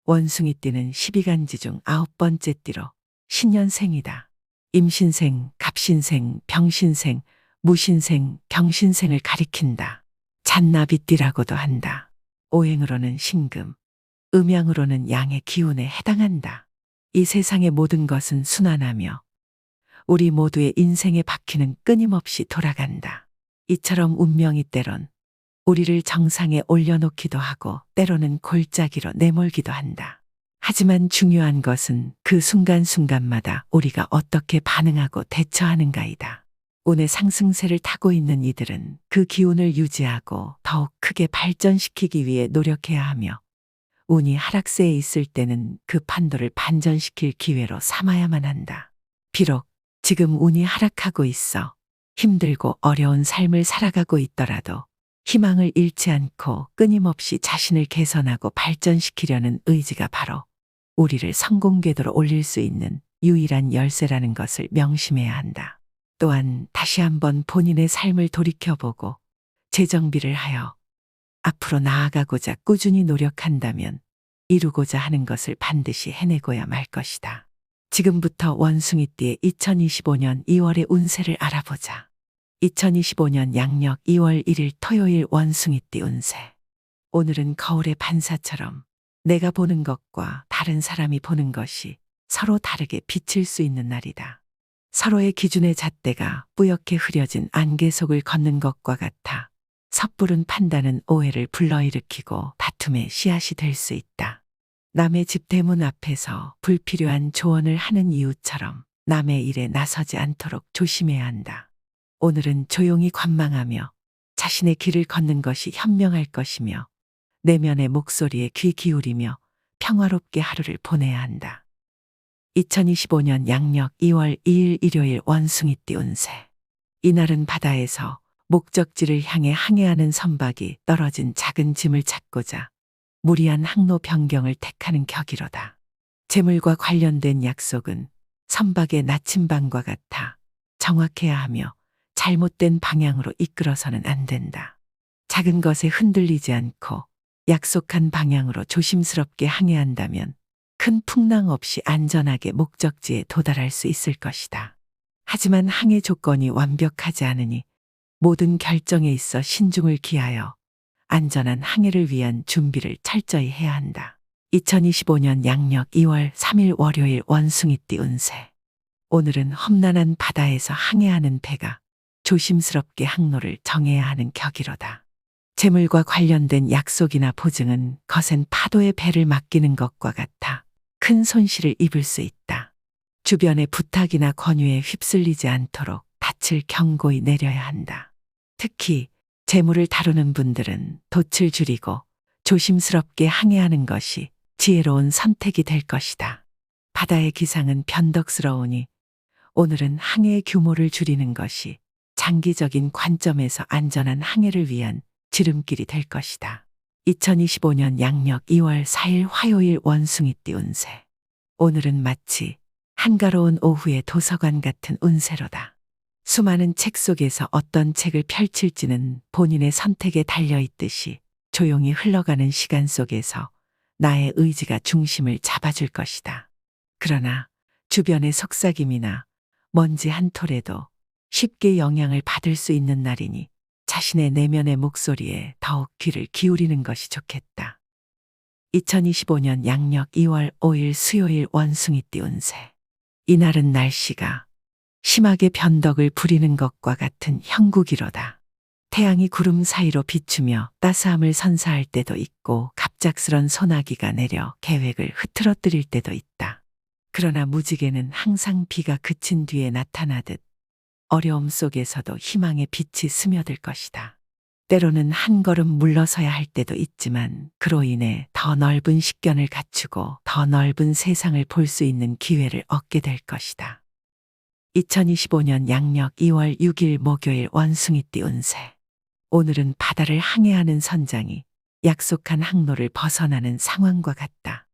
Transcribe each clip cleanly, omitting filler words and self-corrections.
원숭이띠는 12간지 중 9번째 띠로 신년생이다. 임신생, 갑신생, 병신생, 무신생, 경신생을 가리킨다. 잔나비띠라고도 한다. 오행으로는 신금, 음양으로는 양의 기운에 해당한다. 이 세상의 모든 것은 순환하며 우리 모두의 인생의 바퀴는 끊임없이 돌아간다. 이처럼 운명이 때론 우리를 정상에 올려놓기도 하고 때로는 골짜기로 내몰기도 한다. 하지만 중요한 것은 그 순간순간마다 우리가 어떻게 반응하고 대처하는가이다. 운의 상승세를 타고 있는 이들은 그 기운을 유지하고 더욱 크게 발전시키기 위해 노력해야 하며 운이 하락세에 있을 때는 그 판도를 반전시킬 기회로 삼아야만 한다. 비록 지금 운이 하락하고 있어 힘들고 어려운 삶을 살아가고 있더라도 희망을 잃지 않고 끊임없이 자신을 개선하고 발전시키려는 의지가 바로 우리를 성공 궤도로 올릴 수 있는 유일한 열쇠라는 것을 명심해야 한다. 또한 다시 한번 본인의 삶을 돌이켜보고 재정비를 하여 앞으로 나아가고자 꾸준히 노력한다면 이루고자 하는 것을 반드시 해내고야 말 것이다. 지금부터 원숭이띠의 2025년 2월의 운세를 알아보자. 2025년 양력 2월 1일 토요일 원숭이띠 운세. 오늘은 거울의 반사처럼 내가 보는 것과 다른 사람이 보는 것이 서로 다르게 비칠 수 있는 날이다. 서로의 기준의 잣대가 뿌옇게 흐려진 안개 속을 걷는 것과 같아 섣부른 판단은 오해를 불러일으키고 다툼의 씨앗이 될 수 있다. 남의 집 대문 앞에서 불필요한 조언을 하는 이유처럼 남의 일에 나서지 않도록 조심해야 한다. 오늘은 조용히 관망하며 자신의 길을 걷는 것이 현명할 것이며 내면의 목소리에 귀 기울이며 평화롭게 하루를 보내야 한다. 2025년 양력 2월 2일 일요일 원숭이띠 운세. 이날은 바다에서 목적지를 향해 항해하는 선박이 떨어진 작은 짐을 찾고자 무리한 항로 변경을 택하는 격이로다. 재물과 관련된 약속은 선박의 나침반과 같아 정확해야 하며 잘못된 방향으로 이끌어서는 안 된다. 작은 것에 흔들리지 않고 약속한 방향으로 조심스럽게 항해한다면 큰 풍랑 없이 안전하게 목적지에 도달할 수 있을 것이다. 하지만 항해 조건이 완벽하지 않으니 모든 결정에 있어 신중을 기하여 안전한 항해를 위한 준비를 철저히 해야 한다. 2025년 양력 2월 3일 월요일 원숭이띠 운세. 오늘은 험난한 바다에서 항해하는 배가 조심스럽게 항로를 정해야 하는 격이로다. 재물과 관련된 약속이나 보증은 거센 파도의 배를 맡기는 것과 같아 큰 손실을 입을 수 있다. 주변의 부탁이나 권유에 휩쓸리지 않도록 닻을 견고히 내려야 한다. 특히 재물을 다루는 분들은 돛을 줄이고 조심스럽게 항해하는 것이 지혜로운 선택이 될 것이다. 바다의 기상은 변덕스러우니 오늘은 항해의 규모를 줄이는 것이 장기적인 관점에서 안전한 항해를 위한 지름길이 될 것이다. 2025년 양력 2월 4일 화요일 원숭이띠 운세. 오늘은 마치 한가로운 오후의 도서관 같은 운세로다. 수많은 책 속에서 어떤 책을 펼칠지는 본인의 선택에 달려 있듯이 조용히 흘러가는 시간 속에서 나의 의지가 중심을 잡아줄 것이다. 그러나 주변의 속삭임이나 먼지 한 톨에도 쉽게 영향을 받을 수 있는 날이니 자신의 내면의 목소리에 더욱 귀를 기울이는 것이 좋겠다. 2025년 양력 2월 5일 수요일 원숭이띠 운세. 이날은 날씨가 심하게 변덕을 부리는 것과 같은 형국이로다. 태양이 구름 사이로 비추며 따스함을 선사할 때도 있고 갑작스런 소나기가 내려 계획을 흐트러뜨릴 때도 있다. 그러나 무지개는 항상 비가 그친 뒤에 나타나듯 어려움 속에서도 희망의 빛이 스며들 것이다. 때로는 한 걸음 물러서야 할 때도 있지만 그로 인해 더 넓은 식견을 갖추고 더 넓은 세상을 볼 수 있는 기회를 얻게 될 것이다. 2025년 양력 2월 6일 목요일 원숭이띠 운세. 오늘은 바다를 항해하는 선장이 약속한 항로를 벗어나는 상황과 같다.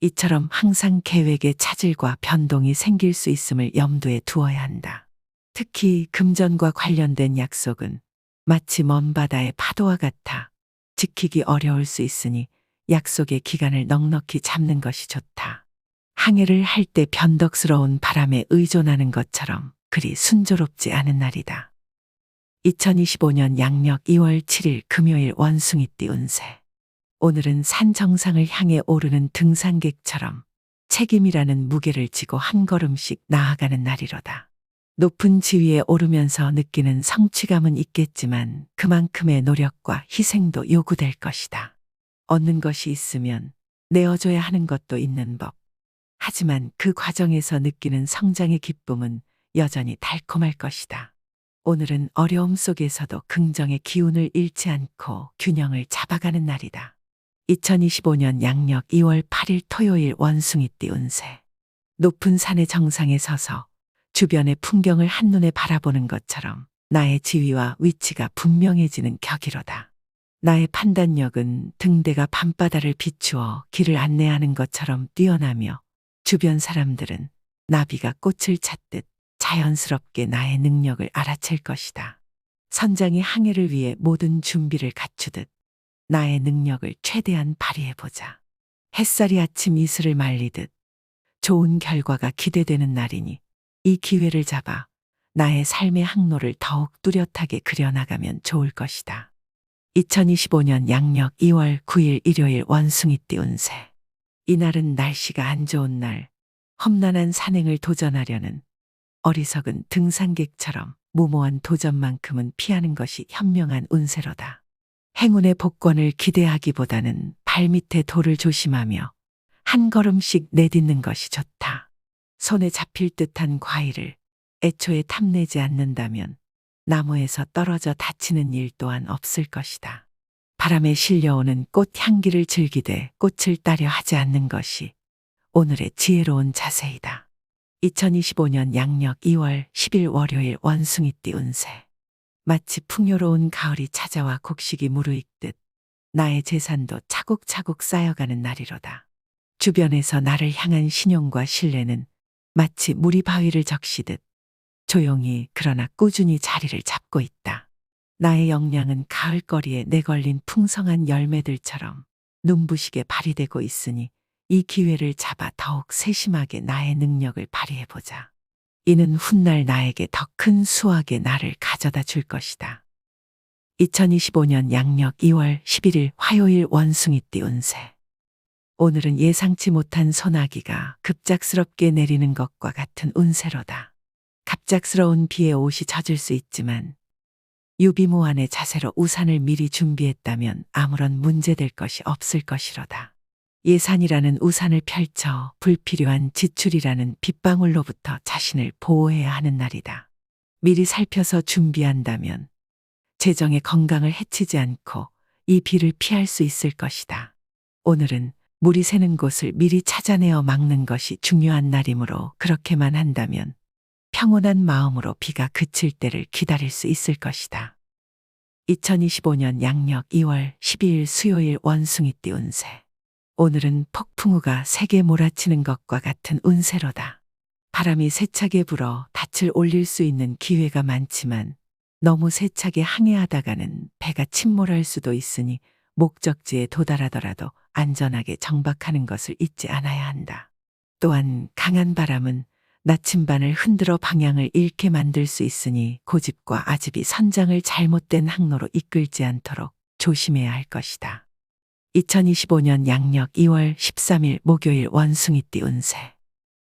이처럼 항상 계획에 차질과 변동이 생길 수 있음을 염두에 두어야 한다. 특히 금전과 관련된 약속은 마치 먼 바다의 파도와 같아 지키기 어려울 수 있으니 약속의 기간을 넉넉히 잡는 것이 좋다. 항해를 할 때 변덕스러운 바람에 의존하는 것처럼 그리 순조롭지 않은 날이다. 2025년 양력 2월 7일 금요일 원숭이띠 운세. 오늘은 산 정상을 향해 오르는 등산객처럼 책임이라는 무게를 지고 한 걸음씩 나아가는 날이로다. 높은 지위에 오르면서 느끼는 성취감은 있겠지만 그만큼의 노력과 희생도 요구될 것이다. 얻는 것이 있으면 내어줘야 하는 것도 있는 법. 하지만 그 과정에서 느끼는 성장의 기쁨은 여전히 달콤할 것이다. 오늘은 어려움 속에서도 긍정의 기운을 잃지 않고 균형을 잡아가는 날이다. 2025년 양력 2월 8일 토요일 원숭이띠 운세. 높은 산의 정상에 서서 주변의 풍경을 한눈에 바라보는 것처럼 나의 지위와 위치가 분명해지는 격이로다. 나의 판단력은 등대가 밤바다를 비추어 길을 안내하는 것처럼 뛰어나며 주변 사람들은 나비가 꽃을 찾듯 자연스럽게 나의 능력을 알아챌 것이다. 선장이 항해를 위해 모든 준비를 갖추듯 나의 능력을 최대한 발휘해보자. 햇살이 아침 이슬을 말리듯 좋은 결과가 기대되는 날이니 이 기회를 잡아 나의 삶의 항로를 더욱 뚜렷하게 그려나가면 좋을 것이다. 2025년 양력 2월 9일 일요일 원숭이띠 운세. 이날은 날씨가 안 좋은 날, 험난한 산행을 도전하려는 어리석은 등산객처럼 무모한 도전만큼은 피하는 것이 현명한 운세로다. 행운의 복권을 기대하기보다는 발밑에 돌을 조심하며 한 걸음씩 내딛는 것이 좋다. 손에 잡힐 듯한 과일을 애초에 탐내지 않는다면 나무에서 떨어져 다치는 일 또한 없을 것이다. 바람에 실려오는 꽃 향기를 즐기되 꽃을 따려 하지 않는 것이 오늘의 지혜로운 자세이다. 2025년 양력 2월 10일 월요일 원숭이띠 운세. 마치 풍요로운 가을이 찾아와 곡식이 무르익듯 나의 재산도 차곡차곡 쌓여가는 날이로다. 주변에서 나를 향한 신용과 신뢰는 마치 물이 바위를 적시듯 조용히 그러나 꾸준히 자리를 잡고 있다. 나의 역량은 가을거리에 내걸린 풍성한 열매들처럼 눈부시게 발휘되고 있으니 이 기회를 잡아 더욱 세심하게 나의 능력을 발휘해보자. 이는 훗날 나에게 더 큰 수확의 날을 가져다 줄 것이다. 2025년 양력 2월 11일 화요일 원숭이띠 운세. 오늘은 예상치 못한 소나기가 급작스럽게 내리는 것과 같은 운세로다. 갑작스러운 비에 옷이 젖을 수 있지만 유비무환의 자세로 우산을 미리 준비했다면 아무런 문제될 것이 없을 것이로다. 예산이라는 우산을 펼쳐 불필요한 지출이라는 빗방울로부터 자신을 보호해야 하는 날이다. 미리 살펴서 준비한다면 재정의 건강을 해치지 않고 이 비를 피할 수 있을 것이다. 오늘은 물이 새는 곳을 미리 찾아내어 막는 것이 중요한 날이므로 그렇게만 한다면 평온한 마음으로 비가 그칠 때를 기다릴 수 있을 것이다. 2025년 양력 2월 12일 수요일 원숭이띠 운세. 오늘은 폭풍우가 세게 몰아치는 것과 같은 운세로다. 바람이 세차게 불어 닻을 올릴 수 있는 기회가 많지만 너무 세차게 항해하다가는 배가 침몰할 수도 있으니 목적지에 도달하더라도 안전하게 정박하는 것을 잊지 않아야 한다. 또한 강한 바람은 나침반을 흔들어 방향을 잃게 만들 수 있으니 고집과 아집이 선장을 잘못된 항로로 이끌지 않도록 조심해야 할 것이다. 2025년 양력 2월 13일 목요일 원숭이띠 운세.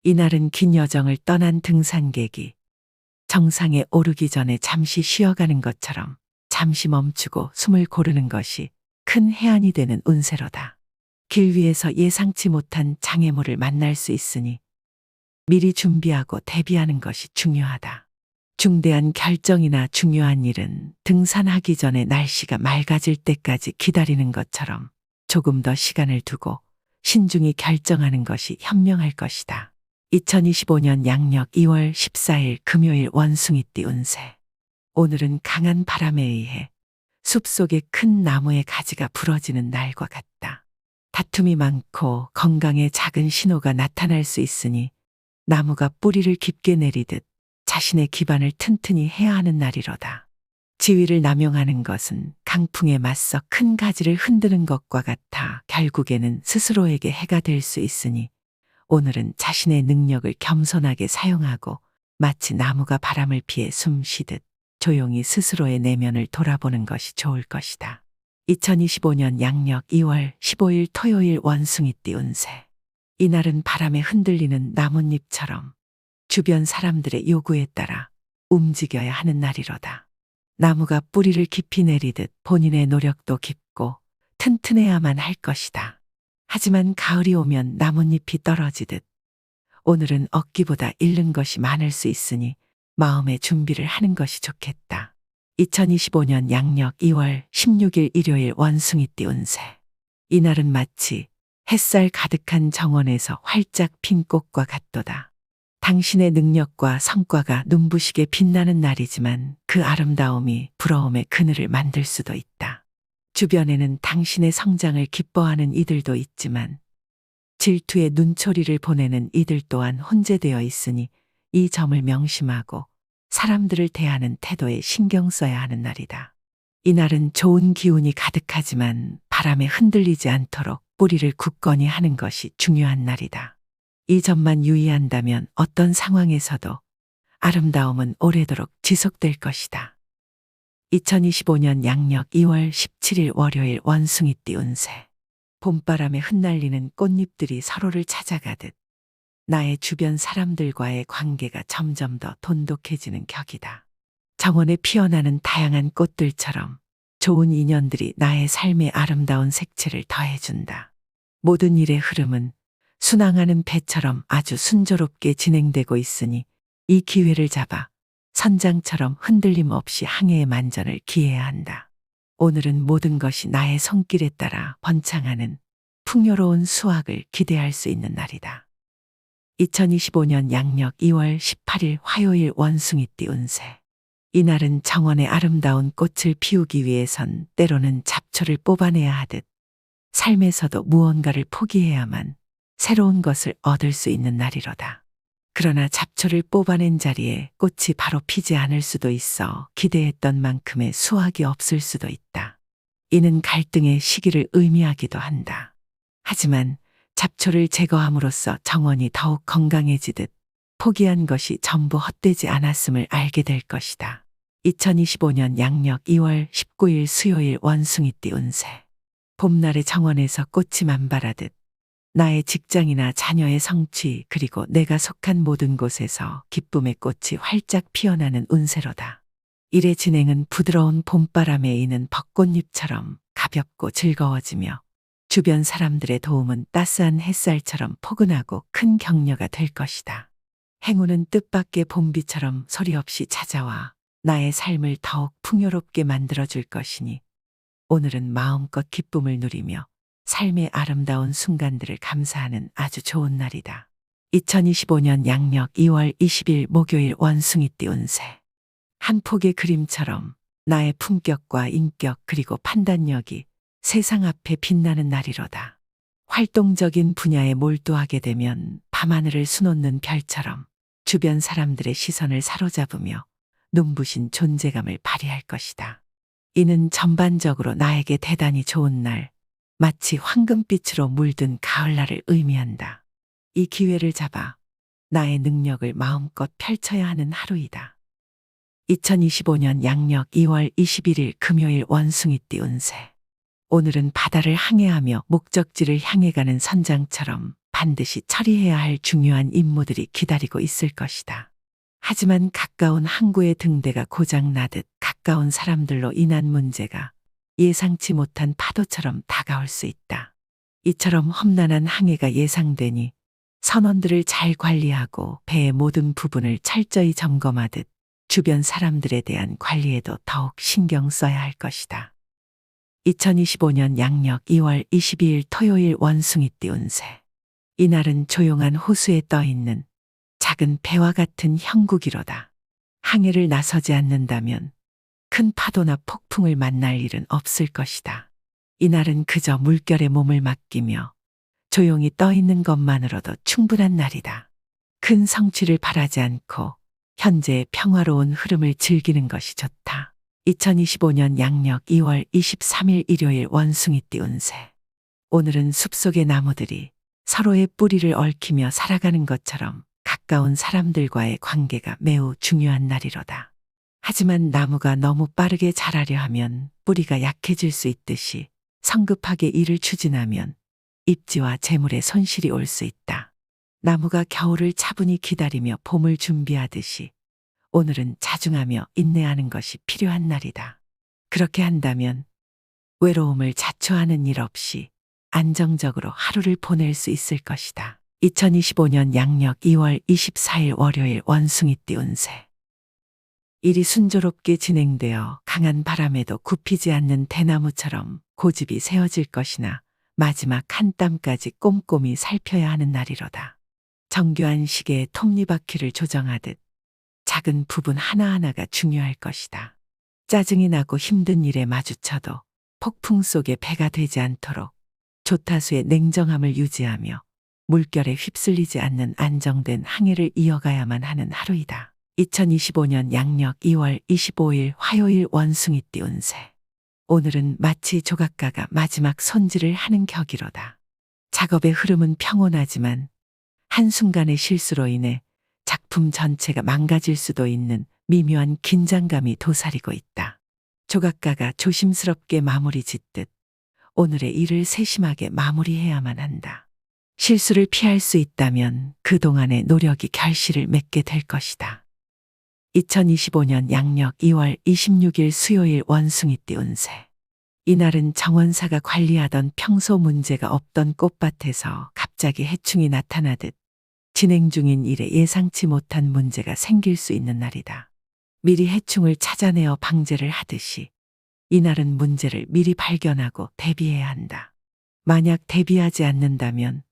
이날은 긴 여정을 떠난 등산객이 정상에 오르기 전에 잠시 쉬어가는 것처럼 잠시 멈추고 숨을 고르는 것이 큰 해안이 되는 운세로다. 길 위에서 예상치 못한 장애물을 만날 수 있으니 미리 준비하고 대비하는 것이 중요하다. 중대한 결정이나 중요한 일은 등산하기 전에 날씨가 맑아질 때까지 기다리는 것처럼 조금 더 시간을 두고 신중히 결정하는 것이 현명할 것이다. 2025년 양력 2월 14일 금요일 원숭이띠 운세. 오늘은 강한 바람에 의해 숲속의 큰 나무의 가지가 부러지는 날과 같다. 다툼이 많고 건강에 작은 신호가 나타날 수 있으니 나무가 뿌리를 깊게 내리듯 자신의 기반을 튼튼히 해야 하는 날이로다. 지위를 남용하는 것은 강풍에 맞서 큰 가지를 흔드는 것과 같아 결국에는 스스로에게 해가 될 수 있으니 오늘은 자신의 능력을 겸손하게 사용하고 마치 나무가 바람을 피해 숨 쉬듯 조용히 스스로의 내면을 돌아보는 것이 좋을 것이다. 2025년 양력 2월 15일 토요일 원숭이띠 운세. 이날은 바람에 흔들리는 나뭇잎처럼 주변 사람들의 요구에 따라 움직여야 하는 날이로다. 나무가 뿌리를 깊이 내리듯 본인의 노력도 깊고 튼튼해야만 할 것이다. 하지만 가을이 오면 나뭇잎이 떨어지듯 오늘은 얻기보다 잃는 것이 많을 수 있으니 마음의 준비를 하는 것이 좋겠다. 2025년 양력 2월 16일 일요일 원숭이띠 운세. 이날은 마치 햇살 가득한 정원에서 활짝 핀 꽃과 같도다. 당신의 능력과 성과가 눈부시게 빛나는 날이지만 그 아름다움이 부러움의 그늘을 만들 수도 있다. 주변에는 당신의 성장을 기뻐하는 이들도 있지만 질투의 눈초리를 보내는 이들 또한 혼재되어 있으니 이 점을 명심하고 사람들을 대하는 태도에 신경 써야 하는 날이다. 이날은 좋은 기운이 가득하지만 바람에 흔들리지 않도록 뿌리를 굳건히 하는 것이 중요한 날이다. 이 점만 유의한다면 어떤 상황에서도 아름다움은 오래도록 지속될 것이다. 2025년 양력 2월 17일 월요일 원숭이띠 운세. 봄바람에 흩날리는 꽃잎들이 서로를 찾아가듯 나의 주변 사람들과의 관계가 점점 더 돈독해지는 격이다. 정원에 피어나는 다양한 꽃들처럼 좋은 인연들이 나의 삶의 아름다운 색채를 더해준다. 모든 일의 흐름은 순항하는 배처럼 아주 순조롭게 진행되고 있으니 이 기회를 잡아 선장처럼 흔들림 없이 항해의 만전을 기해야 한다. 오늘은 모든 것이 나의 손길에 따라 번창하는 풍요로운 수확을 기대할 수 있는 날이다. 2025년 양력 2월 18일 화요일 원숭이띠 운세. 이날은 정원의 아름다운 꽃을 피우기 위해선 때로는 잡초를 뽑아내야 하듯 삶에서도 무언가를 포기해야만 새로운 것을 얻을 수 있는 날이로다. 그러나 잡초를 뽑아낸 자리에 꽃이 바로 피지 않을 수도 있어 기대했던 만큼의 수확이 없을 수도 있다. 이는 갈등의 시기를 의미하기도 한다. 하지만 잡초를 제거함으로써 정원이 더욱 건강해지듯 포기한 것이 전부 헛되지 않았음을 알게 될 것이다. 2025년 양력 2월 19일 수요일 원숭이띠 운세. 봄날의 정원에서 꽃이 만발하듯 나의 직장이나 자녀의 성취 그리고 내가 속한 모든 곳에서 기쁨의 꽃이 활짝 피어나는 운세로다. 일의 진행은 부드러운 봄바람에 이는 벚꽃잎처럼 가볍고 즐거워지며 주변 사람들의 도움은 따스한 햇살처럼 포근하고 큰 격려가 될 것이다. 행운은 뜻밖의 봄비처럼 소리 없이 찾아와 나의 삶을 더욱 풍요롭게 만들어줄 것이니 오늘은 마음껏 기쁨을 누리며 삶의 아름다운 순간들을 감사하는 아주 좋은 날이다. 2025년 양력 2월 20일 목요일 원숭이띠 운세. 한 폭의 그림처럼 나의 품격과 인격 그리고 판단력이 세상 앞에 빛나는 날이로다. 활동적인 분야에 몰두하게 되면 밤하늘을 수놓는 별처럼 주변 사람들의 시선을 사로잡으며 눈부신 존재감을 발휘할 것이다. 이는 전반적으로 나에게 대단히 좋은 날, 마치 황금빛으로 물든 가을날을 의미한다. 이 기회를 잡아 나의 능력을 마음껏 펼쳐야 하는 하루이다. 2025년 양력 2월 21일 금요일 원숭이띠 운세. 오늘은 바다를 항해하며 목적지를 향해 가는 선장처럼 반드시 처리해야 할 중요한 임무들이 기다리고 있을 것이다. 하지만 가까운 항구의 등대가 고장나듯 가까운 사람들로 인한 문제가 예상치 못한 파도처럼 다가올 수 있다. 이처럼 험난한 항해가 예상되니 선원들을 잘 관리하고 배의 모든 부분을 철저히 점검하듯 주변 사람들에 대한 관리에도 더욱 신경 써야 할 것이다. 2025년 양력 2월 22일 토요일 원숭이띠 운세. 이날은 조용한 호수에 떠있는 작은 배와 같은 형국이로다. 항해를 나서지 않는다면 큰 파도나 폭풍을 만날 일은 없을 것이다. 이날은 그저 물결에 몸을 맡기며 조용히 떠있는 것만으로도 충분한 날이다. 큰 성취를 바라지 않고 현재의 평화로운 흐름을 즐기는 것이 좋다. 2025년 양력 2월 23일 일요일 원숭이띠 운세. 오늘은 숲속의 나무들이 서로의 뿌리를 얽히며 살아가는 것처럼 가까운 사람들과의 관계가 매우 중요한 날이로다. 하지만 나무가 너무 빠르게 자라려 하면 뿌리가 약해질 수 있듯이 성급하게 일을 추진하면 입지와 재물에 손실이 올 수 있다. 나무가 겨울을 차분히 기다리며 봄을 준비하듯이 오늘은 자중하며 인내하는 것이 필요한 날이다. 그렇게 한다면 외로움을 자초하는 일 없이 안정적으로 하루를 보낼 수 있을 것이다. 2025년 양력 2월 24일 월요일 원숭이띠 운세. 일이 순조롭게 진행되어 강한 바람에도 굽히지 않는 대나무처럼 고집이 세워질 것이나 마지막 한 땀까지 꼼꼼히 살펴야 하는 날이로다. 정교한 시계의 톱니바퀴를 조정하듯 작은 부분 하나하나가 중요할 것이다. 짜증이 나고 힘든 일에 마주쳐도 폭풍 속에 배가 되지 않도록 조타수의 냉정함을 유지하며 물결에 휩쓸리지 않는 안정된 항해를 이어가야만 하는 하루이다. 2025년 양력 2월 25일 화요일 원숭이띠 운세. 오늘은 마치 조각가가 마지막 손질을 하는 격이로다. 작업의 흐름은 평온하지만 한순간의 실수로 인해 작품 전체가 망가질 수도 있는 미묘한 긴장감이 도사리고 있다. 조각가가 조심스럽게 마무리 짓듯 오늘의 일을 세심하게 마무리해야만 한다. 실수를 피할 수 있다면 그동안의 노력이 결실을 맺게 될 것이다. 2025년 양력 2월 26일 수요일 원숭이띠 운세. 이날은 정원사가 관리하던 평소 문제가 없던 꽃밭에서 갑자기 해충이 나타나듯 진행 중인 일에 예상치 못한 문제가 생길 수 있는 날이다. 미리 해충을 찾아내어 방제를 하듯이 이날은 문제를 미리 발견하고 대비해야 한다. 만약 대비하지 않는다면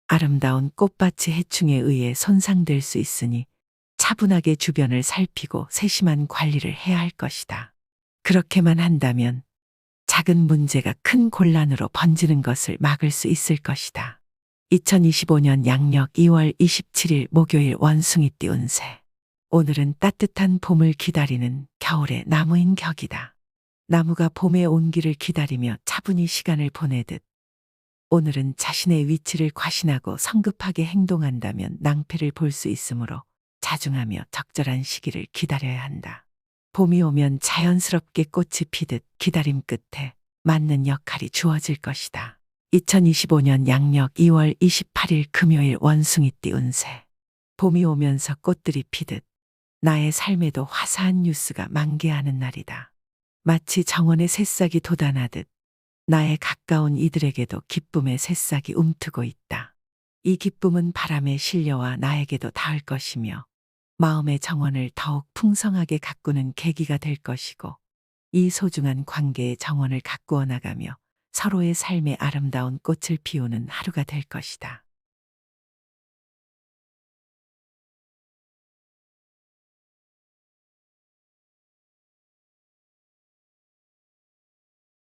아름다운 꽃밭이 해충에 의해 손상될 수 있으니 차분하게 주변을 살피고 세심한 관리를 해야 할 것이다. 그렇게만 한다면 작은 문제가 큰 곤란으로 번지는 것을 막을 수 있을 것이다. 2025년 양력 2월 27일 목요일 원숭이띠 운세. 오늘은 따뜻한 봄을 기다리는 겨울의 나무인 격이다. 나무가 봄의 온기를 기다리며 차분히 시간을 보내듯 오늘은 자신의 위치를 과신하고 성급하게 행동한다면 낭패를 볼 수 있으므로 자중하며 적절한 시기를 기다려야 한다. 봄이 오면 자연스럽게 꽃이 피듯 기다림 끝에 맞는 역할이 주어질 것이다. 2025년 양력 2월 28일 금요일 원숭이띠 운세. 봄이 오면서 꽃들이 피듯 나의 삶에도 화사한 뉴스가 만개하는 날이다. 마치 정원의 새싹이 돋아나듯 나의 가까운 이들에게도 기쁨의 새싹이 움트고 있다. 이 기쁨은 바람에 실려와 나에게도 닿을 것이며 마음의 정원을 더욱 풍성하게 가꾸는 계기가 될 것이고 이 소중한 관계의 정원을 가꾸어 나가며 서로의 삶의 아름다운 꽃을 피우는 하루가 될 것이다.